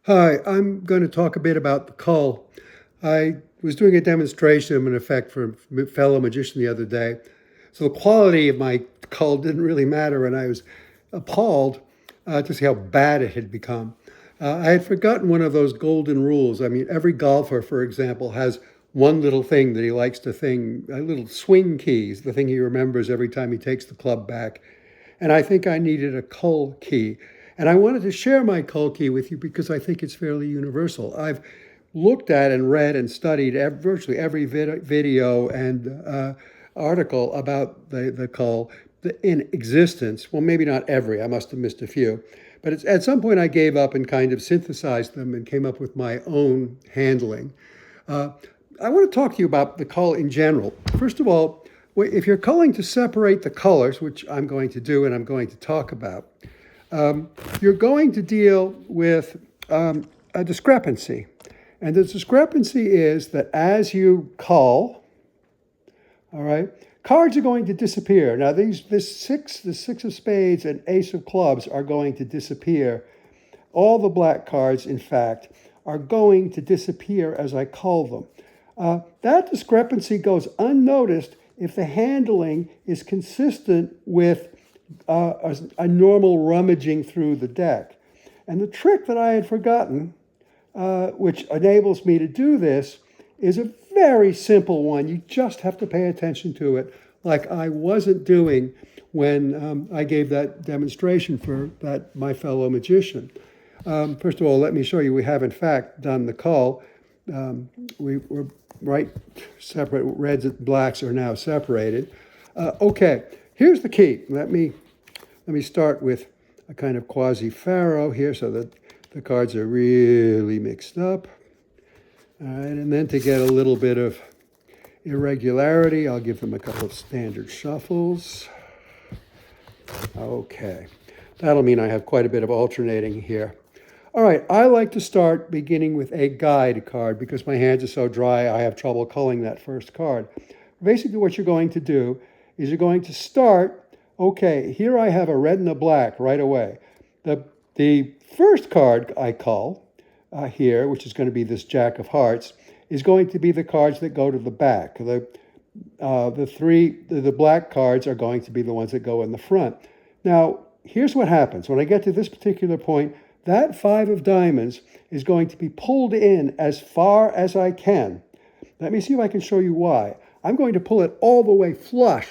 Hi, I'm going to talk a bit about the cull. I was doing a demonstration of an effect for a fellow magician the other day. So the quality of my cull didn't really matter, and I was appalled to see how bad it had become. I had forgotten one of those golden rules. I mean, every golfer, for example, has one little thing that he likes to thing, a little swing keys, the thing he remembers every time he takes the club back. And I think I needed a cull key. And I wanted to share my cull key with you because I think it's fairly universal. I've looked at and read and studied virtually every video and article about the cull in existence. Well, maybe not every, I must have missed a few. But at some point I gave up and kind of synthesized them and came up with my own handling. Uh, I want to talk to you about the cull in general. First of all, if you're culling to separate the colors, which I'm going to do and I'm going to talk about, you're going to deal with a discrepancy. And the discrepancy is that as you cull, all right, cards are going to disappear. Now, the six of spades and ace of clubs are going to disappear. All the black cards, in fact, are going to disappear as I cull them. That discrepancy goes unnoticed if the handling is consistent with a normal rummaging through the deck. And the trick that I had forgotten, which enables me to do this, is a very simple one. You just have to pay attention to it, like I wasn't doing when I gave that demonstration for my fellow magician. First of all, let me show you we have in fact done the cull. We were right separate. Reds and blacks are now separated. Okay, here's the key. Let me start with a kind of quasi-faro here so that the cards are really mixed up. All right, and then to get a little bit of irregularity, I'll give them a couple of standard shuffles. Okay, that'll mean I have quite a bit of alternating here. All right, I like to start beginning with a guide card because my hands are so dry, I have trouble culling that first card. Basically what you're going to do is you're going to start, okay, here I have a red and a black right away. The first card I cull here, which is going to be this Jack of Hearts, is going to be the cards that go to the back. The black cards are going to be the ones that go in the front. Now, here's what happens. When I get to this particular point, that 5 of diamonds is going to be pulled in as far as I can. Let me see if I can show you why. I'm going to pull it all the way flush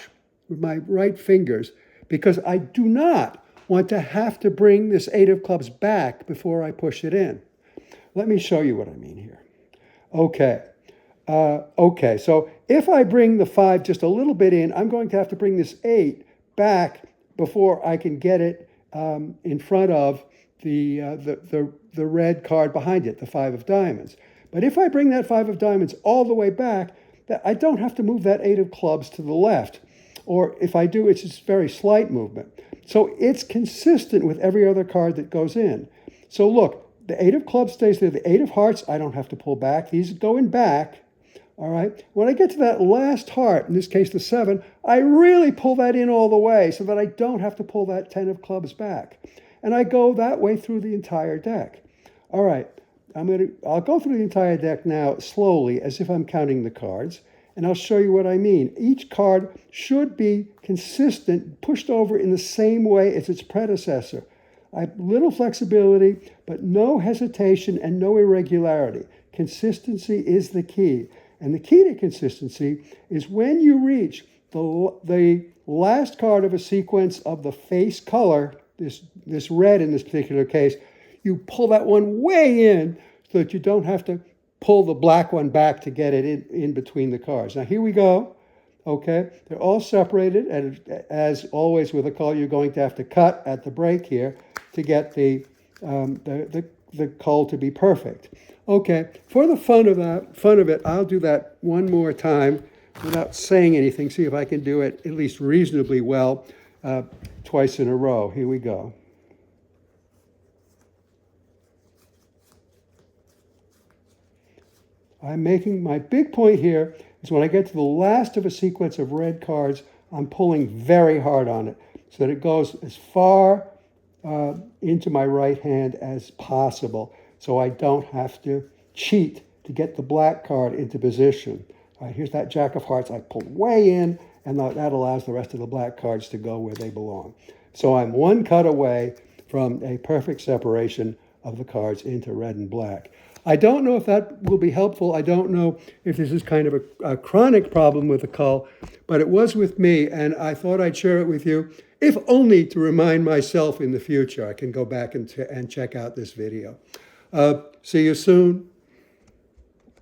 with my right fingers because I do not want to have to bring this 8 of clubs back before I push it in. Let me show you what I mean here. Okay. Okay, so if I bring the 5 just a little bit in, I'm going to have to bring this 8 back before I can get it in front of the red card behind it, the 5 of diamonds. But if I bring that 5 of diamonds all the way back, I don't have to move that 8 of clubs to the left. Or if I do, it's just very slight movement. So it's consistent with every other card that goes in. So look, the 8 of clubs stays there. The 8 of hearts, I don't have to pull back. These go in back. All right. When I get to that last heart, in this case the 7, I really pull that in all the way so that I don't have to pull that 10 of clubs back. And I go that way through the entire deck. All right, I'll go through the entire deck now slowly as if I'm counting the cards, and I'll show you what I mean. Each card should be consistent, pushed over in the same way as its predecessor. I have little flexibility, but no hesitation and no irregularity. Consistency is the key. And the key to consistency is when you reach the last card of a sequence of the face color, this red in this particular case, you pull that one way in so that you don't have to pull the black one back to get it in between the cards. Now here we go. Okay, they're all separated, and as always with a cull, you're going to have to cut at the break here to get the cull to be perfect. Okay, for the fun of it, I'll do that one more time without saying anything. See if I can do it at least reasonably well twice in a row. Here we go. I'm making my big point here is when I get to the last of a sequence of red cards, I'm pulling very hard on it so that it goes as far into my right hand as possible. so I don't have to cheat to get the black card into position. All right, here's that Jack of Hearts. I pulled way in, and that allows the rest of the black cards to go where they belong. So I'm one cut away from a perfect separation of the cards into red and black. I don't know if that will be helpful. I don't know if this is kind of a chronic problem with the cull, but it was with me, and I thought I'd share it with you, if only to remind myself in the future. I can go back and check out this video. See you soon.